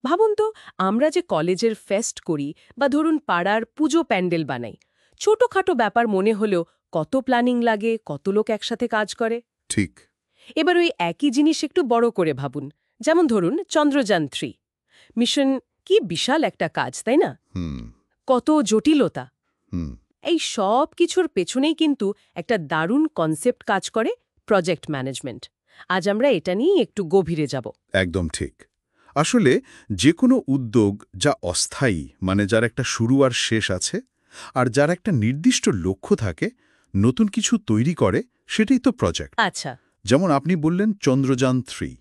ভাবুন তো, আমরা যে কলেজের ফেস্ট করি বা ধরুন পাড়ার পুজো প্যান্ডেল বানাই, ছোটখাটো ব্যাপার মনে হলেও কত প্ল্যানিং লাগে, কত লোক একসাথে কাজ করে। ঠিক। এবার ওই একই জিনিস একটু বড় করে ভাবুন। যেমন ধরুন চন্দ্রযান-3 মিশন, কি বিশাল একটা কাজ, তাই না? হুম। কত জটিলতা। হুম। এই সব কিছুর পেছনেই কিন্তু একটা দারুণ কনসেপ্ট কাজ করে, প্রজেক্ট ম্যানেজমেন্ট। আজ আমরা এটা নিয়েই একটু গভীরে যাব। একদম ঠিক। আসলে যে কোনো উদ্যোগ যা অস্থায়ী, মানে যার একটা শুরু আর শেষ আছে, আর যার একটা নির্দিষ্ট লক্ষ্য থাকে, নতুন কিছু তৈরি করে, সেটাই তো প্রজেক্ট। আচ্ছা। যেমন আপনি বললেন চন্দ্রযান-3,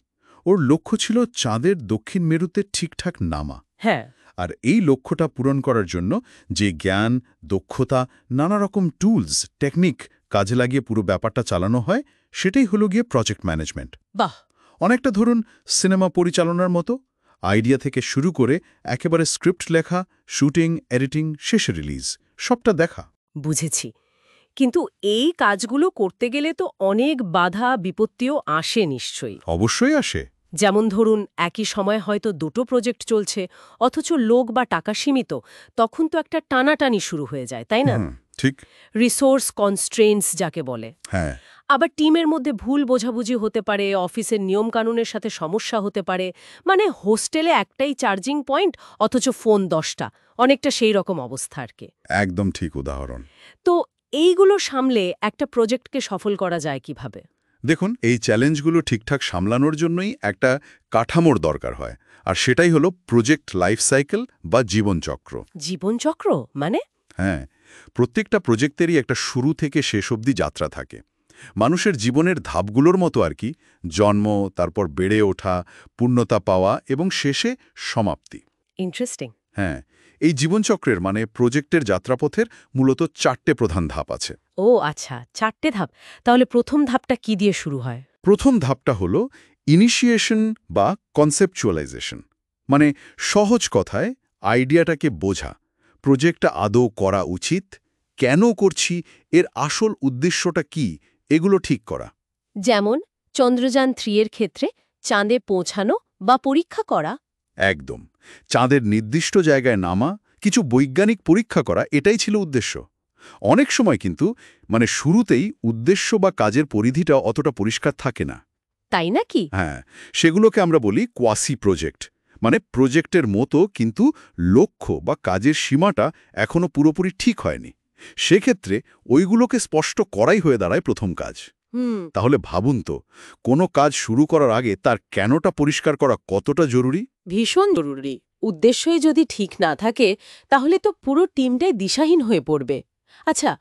ওর লক্ষ্য ছিল চাঁদের দক্ষিণ মেরুতে ঠিকঠাক নামা। হ্যাঁ। আর এই লক্ষ্যটা পূরণ করার জন্য যে জ্ঞান, দক্ষতা, নানা রকম টুলস, টেকনিক কাজে লাগিয়ে পুরো ব্যাপারটা চালানো হয়, সেটাই হলো গিয়ে প্রজেক্ট ম্যানেজমেন্ট। বাহ। অনেকটা ধরুন সিনেমা পরিচালনার মতো, আইডিয়া থেকে শুরু করে একেবারে স্ক্রিপ্ট লেখা, শুটিং, এডিটিং, শেষে রিলিজ, সবটা দেখা। বুঝেছি। কিন্তু এই কাজগুলো করতে গেলে তো অনেক বাধা বিপত্তিও আসে নিশ্চয়ই। অবশ্যই আসে। যেমন ধরুন একই সময় হয়তো দুটো প্রজেক্ট চলছে, অথচ লোক বা টাকা সীমিত, তখন তো একটা টানাটানি শুরু হয়ে যায়, তাই না? ঠিক। রিসোর্স কনস্ট্রেন্টস যাকে বলে। হ্যাঁ। আবার টিমের মধ্যে ভুল বোঝাবুঝি হতে পারে, অফিসের নিয়মকানুনের সাথে সমস্যা হতে পারে। মানে হোস্টেলে একটাই চার্জিং পয়েন্ট, অথচ ফোন 10টা, অনেকটা সেই রকম অবস্থা আর কি। একদম ঠিক উদাহরণ। তো এইগুলো সামলে একটা প্রজেক্টকে সফল করা যায় কিভাবে? দেখুন, এই চ্যালেঞ্জগুলো ঠিকঠাক সামলানোর জন্যই একটা কাঠামোর দরকার হয়, আর সেটাই হলো প্রজেক্ট লাইফ সাইকেল বা জীবনচক্র। জীবনচক্র মানে? হ্যাঁ, প্রত্যেকটা প্রজেক্টেরই একটা শুরু থেকে শেষ অবধি যাত্রা থাকে। মানুষের জীবনের ধাপগুলোর মতো আর কি, জন্ম, তারপর বেড়ে ওঠা, পূর্ণতা পাওয়া এবং শেষে সমাপ্তি। ইন্টারেস্টিং। হ্যাঁ, এই জীবনচক্রের মানে প্রজেক্টের যাত্রাপথের মূলত 4টে প্রধান ধাপ আছে। ও আচ্ছা, 4টে ধাপ। তাহলে প্রথম ধাপটা কি দিয়ে শুরু হয়? প্রথম ধাপটা হলো ইনিশিয়েশন বা কনসেপচুয়ালাইজেশন, মানে সহজ কথায় আইডিয়াটাকে বোঝা, প্রজেক্টটা আদৌ করা উচিত, কেন করছি, এর আসল উদ্দেশ্যটা কি, এগুলো ঠিক করা। যেমন চন্দ্রযান-3 এর ক্ষেত্রে চাঁদে পৌঁছানো বা পরীক্ষা করা। একদম। চাঁদের নির্দিষ্ট জায়গায় নামা, কিছু বৈজ্ঞানিক পরীক্ষা করা, এটাই ছিল উদ্দেশ্য। অনেক সময় কিন্তু মানে শুরুতেই উদ্দেশ্য বা কাজের পরিধিটা অতটা পরিষ্কার থাকে না। তাই নাকি? হ্যাঁ, সেগুলোকে আমরা বলি কোয়াসি প্রজেক্ট, মানে প্রজেক্টের মতো কিন্তু লক্ষ্য বা কাজের সীমাটা এখনো পুরোপুরি ঠিক হয়নি। সেক্ষেত্রে ওইগুলোকে স্পষ্ট করাই হয়ে দাঁড়ায় প্রথম কাজ। হুম। তাহলে ভাবুন তো, কোনো কাজ শুরু করার আগে তার কেনটা পরিষ্কার করা কতটা জরুরি। ভীষণ জরুরি। উদ্দেশ্যই যদি ঠিক না থাকে, তাহলে তো পুরো টিমটাই দিশাহীন হয়ে পড়বে। আচ্ছা,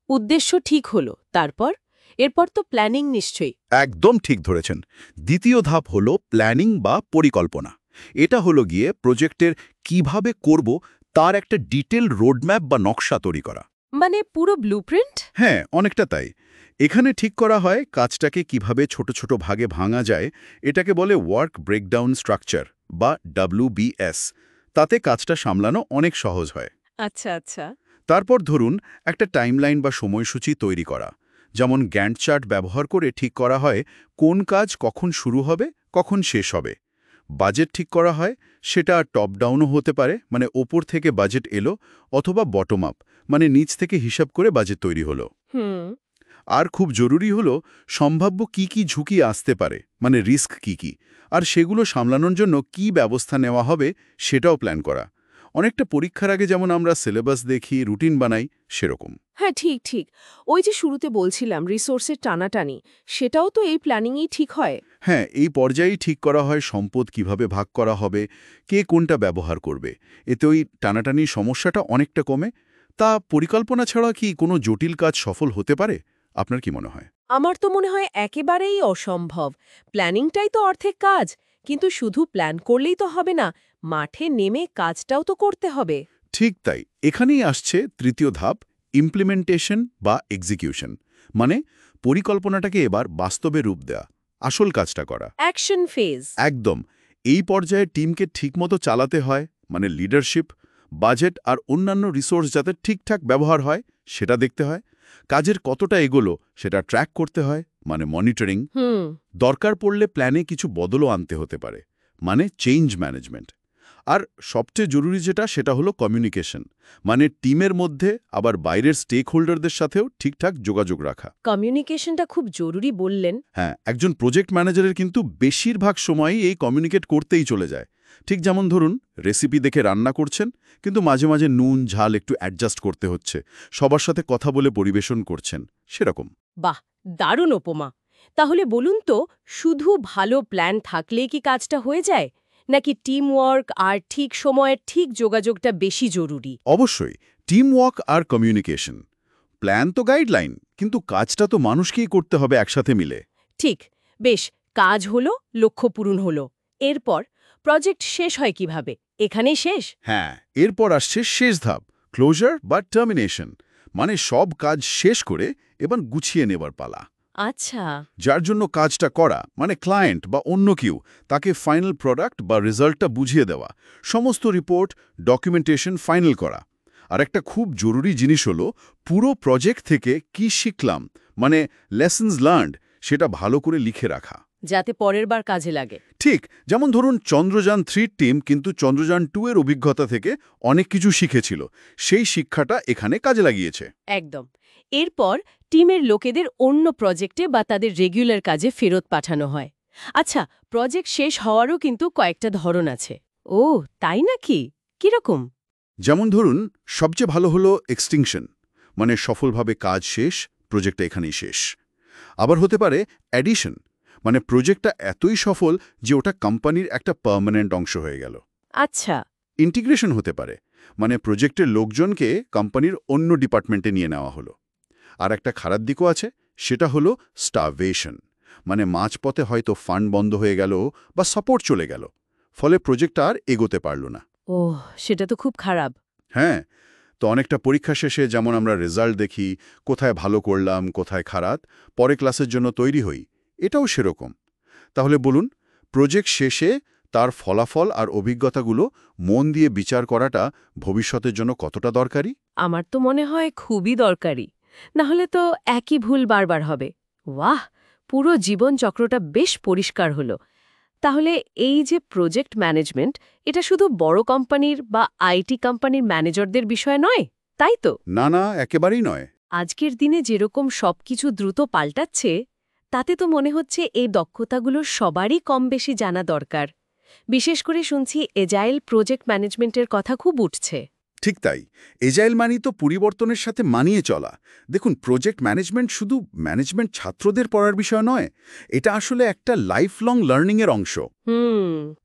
উদ্দেশ্য ঠিক হলো, তারপর? এরপর তো প্ল্যানিং নিশ্চয়ই। একদম ঠিক ধরেছেন। দ্বিতীয় ধাপ হলো প্ল্যানিং বা পরিকল্পনা। এটা হলো গিয়ে প্রজেক্টের কিভাবে করব তার একটা ডিটেল রোডম্যাপ বা নকশা তৈরি করা। মানে পুরো ব্লুপ্রিন্ট? হ্যাঁ, অনেকটা তাই। এখানে ঠিক করা হয় কাজটাকে কিভাবে ছোট ছোট ভাগে ভাঙা যায়, এটাকে বলে ওয়ার্ক ব্রেকডাউন স্ট্রাকচার বা WBS। তাতে কাজটা সামলানো অনেক সহজ হয়। আচ্ছা আচ্ছা। তারপর ধরুন একটা টাইমলাইন বা সময়সূচি তৈরি করা, যেমন গ্যান্ট চার্ট ব্যবহার করে ঠিক করা হয় কোন কাজ কখন শুরু হবে, কখন শেষ হবে। বাজেট ঠিক করা হয়, সেটা টপ ডাউনও হতে পারে, মানে ওপর থেকে বাজেট এলো, অথবা বটম আপ, মানে নিচ থেকে হিসাব করে বাজেট তৈরি হলো। হুম। আর খুব জরুরি হলো সম্ভাব্য কি কি ঝুঁকি আসতে পারে, মানে রিস্ক কি কি, আর সেগুলো সামলানোর জন্য কি ব্যবস্থা নেওয়া হবে সেটাও প্ল্যান করা। অনেকটা পরীক্ষার আগে যেমন আমরা সিলেবাস দেখি, রুটিন বানাই, সেরকম। হ্যাঁ, ঠিক ঠিক। ওই যে শুরুতে বলছিলাম রিসোর্সের টানাটানি, সেটাও তো এই প্ল্যানিংয়েই ঠিক হয়। হ্যাঁ, এই পর্যায়েই ঠিক করা হয় সম্পদ কিভাবে ভাগ করা হবে, কে কোনটা ব্যবহার করবে। এতে ওই টানাটানির সমস্যাটা অনেকটা কমে। তা পরিকল্পনা ছাড়া কি কোনো জটিল কাজ সফল হতে পারে? আপনার কি মনে হয়? আমার তো মনে হয় একেবারেই অসম্ভব। প্ল্যানিংটাই তো অর্ধেক কাজ। কিন্তু শুধু প্ল্যান করলেই তো হবে না, মাঠে নেমে কাজটাও তো করতে হবে। ঠিক তাই। এখানেই আসছে তৃতীয় ধাপ, ইমপ্লিমেন্টেশন বা এক্সিকিউশন, মানে পরিকল্পনাটাকে এবার বাস্তবে রূপ দেয়া, আসল কাজটা করা। Action phase. একদম। এই পর্যায়ে টিমকে ঠিকমতো চালাতে হয়, মানে লিডারশিপ, বাজেট আর অন্যান্য রিসোর্স যাতে ঠিকঠাক ব্যবহার হয় সেটা দেখতে হয়। কাজের কতটা এগোলো সেটা ট্র্যাক করতে হয়, মানে মনিটরিং। হুম। দরকার পড়লে প্ল্যানে কিছু বদলও আনতে হতে পারে, মানে চেঞ্জ ম্যানেজমেন্ট। আর সবচেয়ে জরুরি যেটা সেটা হলো কমিউনিকেশন, মানে টিমের মধ্যে আবার বাইরের স্টেক হোল্ডারদের সাথেও ঠিকঠাক যোগাযোগ রাখা। কমিউনিকেশনটা খুব জরুরি বললেন। হ্যাঁ, একজন প্রজেক্ট ম্যানেজারের কিন্তু বেশিরভাগ সময়ই এই কমিউনিকেট করতেই চলে যায়। ঠিক যেমন ধরুন রেসিপি দেখে রান্না করছেন, কিন্তু মাঝে মাঝে নুন ঝাল একটু অ্যাডজাস্ট করতে হচ্ছে, সবার সাথে কথা বলে পরিবেশন করছেন, সেরকম। বাহ, দারুণ উপমা। তাহলে বলুন তো, শুধু ভালো প্ল্যান থাকলেই কি কাজটা হয়ে যায়, নাকি টিম ওয়ার্ক আর ঠিক সময়ের ঠিক যোগাযোগটা বেশি জরুরি? অবশ্যই টিম ওয়ার্ক আর কমিউনিকেশন। প্ল্যান তো গাইডলাইন, কিন্তু কাজটা তো মানুষকেই করতে হবে একসাথে মিলে। ঠিক, বেশ। কাজ হলো, লক্ষ্য পূরণ হলো, এরপর প্রজেক্ট শেষ হয় কিভাবে? এখানেই শেষ? হ্যাঁ, এরপর আসছে শেষ ধাপ, ক্লোজার বা টার্মিনেশন, মানে সব কাজ শেষ করে এবার গুছিয়ে নেবার পালা। আচ্ছা। যার জন্য কাজটা করা, মানে ক্লায়েন্ট বা অন্য কেউ, তাকে ফাইনাল প্রোডাক্ট বা রেজাল্টটা বুঝিয়ে দেওয়া, সমস্ত রিপোর্ট ডকুমেন্টেশন ফাইনাল করা। আর একটা খুব জরুরি জিনিস হলো পুরো প্রজেক্ট থেকে কি শিখলাম, মানে লেসন্স লার্নড, সেটা ভালো করে লিখে রাখা, যাতে পরের বার কাজে লাগে। ঠিক যেমন ধরুন চন্দ্রযান 3 টিম কিন্তু চন্দ্রযান 2 এর অভিজ্ঞতা থেকে অনেক কিছু শিখেছিল, সেই শিক্ষাটা এখানে কাজে লাগিয়েছে। একদম। এরপর টিমের লোকেদের অন্য প্রজেক্টে বা তাদের রেগুলার কাজে ফেরত পাঠানো হয়। আচ্ছা, প্রজেক্ট শেষ হওয়ারও কিন্তু কয়েকটা ধরন আছে। ও, তাই নাকি? কিরকম? যেমন ধরুন সবচেয়ে ভালো হলো এক্সটিংশন, মানে সফলভাবে কাজ শেষ, প্রজেক্টটা এখানেই শেষ। আবার হতে পারে অ্যাডিশন, মানে প্রজেক্টটা এতই সফল যে ওটা কোম্পানির একটা পার্মানেন্ট অংশ হয়ে গেল। আচ্ছা। ইন্টিগ্রেশন হতে পারে, মানে প্রজেক্টের লোকজনকে কোম্পানির অন্য ডিপার্টমেন্টে নিয়ে নেওয়া হলো। আর একটা খারাপ দিকও আছে, সেটা হলো স্টারভেশন, মানে মাঝপথে হয়তো ফান্ড বন্ধ হয়ে গেল বা সাপোর্ট চলে গেল, ফলে প্রজেক্টটা আর এগোতে পারল না। ওহ, সেটা তো খুব খারাপ। হ্যাঁ, তো অনেকটা পরীক্ষা শেষে যেমন আমরা রেজাল্ট দেখি, কোথায় ভালো করলাম কোথায় খারাপ, পরে ক্লাসের জন্য তৈরি হই, এটাও সেরকম। তাহলে বলুন, প্রজেক্ট শেষে তার ফলাফল আর অভিজ্ঞতাগুলো মন দিয়ে বিচার করাটা ভবিষ্যতের জন্য কতটা দরকারি? আমার তো মনে হয় খুবই দরকারি। না হলে তো একই ভুল বারবার হবে। ওয়াহ, পুরো জীবন চক্রটা বেশ পরিষ্কার হলো। তাহলে এই যে প্রজেক্ট ম্যানেজমেন্ট, এটা শুধু বড় কোম্পানির বা আইটি কোম্পানির ম্যানেজারদের বিষয় নয়, তাই তো? না না, একেবারেই নয়। আজকের দিনে যেরকম সবকিছু দ্রুত পাল্টাচ্ছে, তাতে তো মনে হচ্ছে এই দক্ষতাগুলো সবারই কম বেশি জানা দরকার। বিশেষ করে শুনছি এজাইল প্রজেক্ট ম্যানেজমেন্টের কথা খুব উঠছে। ঠিক তাই, এজাইল মানি তো পরিবর্তনের সাথে মানিয়ে চলা। দেখুন, প্রজেক্ট ম্যানেজমেন্ট শুধু ম্যানেজমেন্ট ছাত্রদের পড়ার বিষয় নয়, এটা আসলে একটা লাইফলং লার্নিংয়ের অংশ।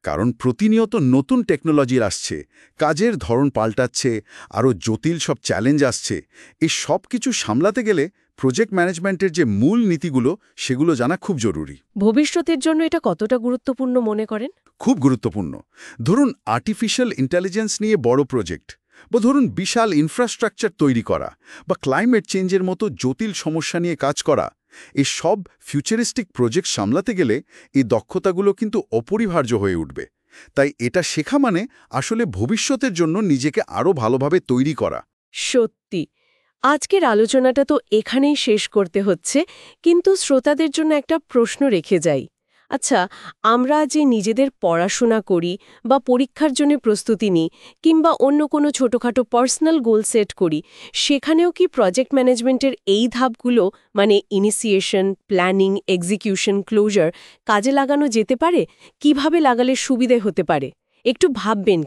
কারণ প্রতিনিয়ত নতুন টেকনোলজি আসছে, কাজের ধরন পাল্টাচ্ছে, আরও জটিল সব চ্যালেঞ্জ আসছে। এই সব কিছু সামলাতে গেলে প্রজেক্ট ম্যানেজমেন্টের যে মূল নীতিগুলো, সেগুলো জানা খুব জরুরি। ভবিষ্যতের জন্য এটা কতটা গুরুত্বপূর্ণ মনে করেন? খুব গুরুত্বপূর্ণ। ধরুন আর্টিফিশিয়াল ইন্টেলিজেন্স নিয়ে বড় প্রজেক্ট, বা ধরুন বিশাল ইনফ্রাস্ট্রাকচার তৈরি করা, বা ক্লাইমেট চেঞ্জের মতো জটিল সমস্যা নিয়ে কাজ করা, এই সব ফিউচারিস্টিক প্রজেক্ট সামলাতে গেলে এই দক্ষতাগুলো কিন্তু অপরিহার্য হয়ে উঠবে। তাই এটা শেখা মানে আসলে ভবিষ্যতের জন্য নিজেকে আরও ভালোভাবে তৈরি করা। সত্যি, আজকের আলোচনাটা তো এখানেই শেষ করতে হচ্ছে, কিন্তু শ্রোতাদের জন্য একটা প্রশ্ন রেখে যাই। আচ্ছা, আমরা যে নিজেদের পড়াশোনা করি বা পরীক্ষার জন্য প্রস্তুতি নিই, কিংবা অন্য কোনো ছোটখাটো পার্সোনাল গোল সেট করি, সেখানেও কি প্রজেক্ট ম্যানেজমেন্টের এই ধাপগুলো, মানে ইনিশিয়েশন, প্ল্যানিং, এক্সিকিউশন, ক্লোজার, কাজে লাগানো যেতে পারে? কিভাবে লাগালে সুবিধে হতে পারে? একটু ভাববেন।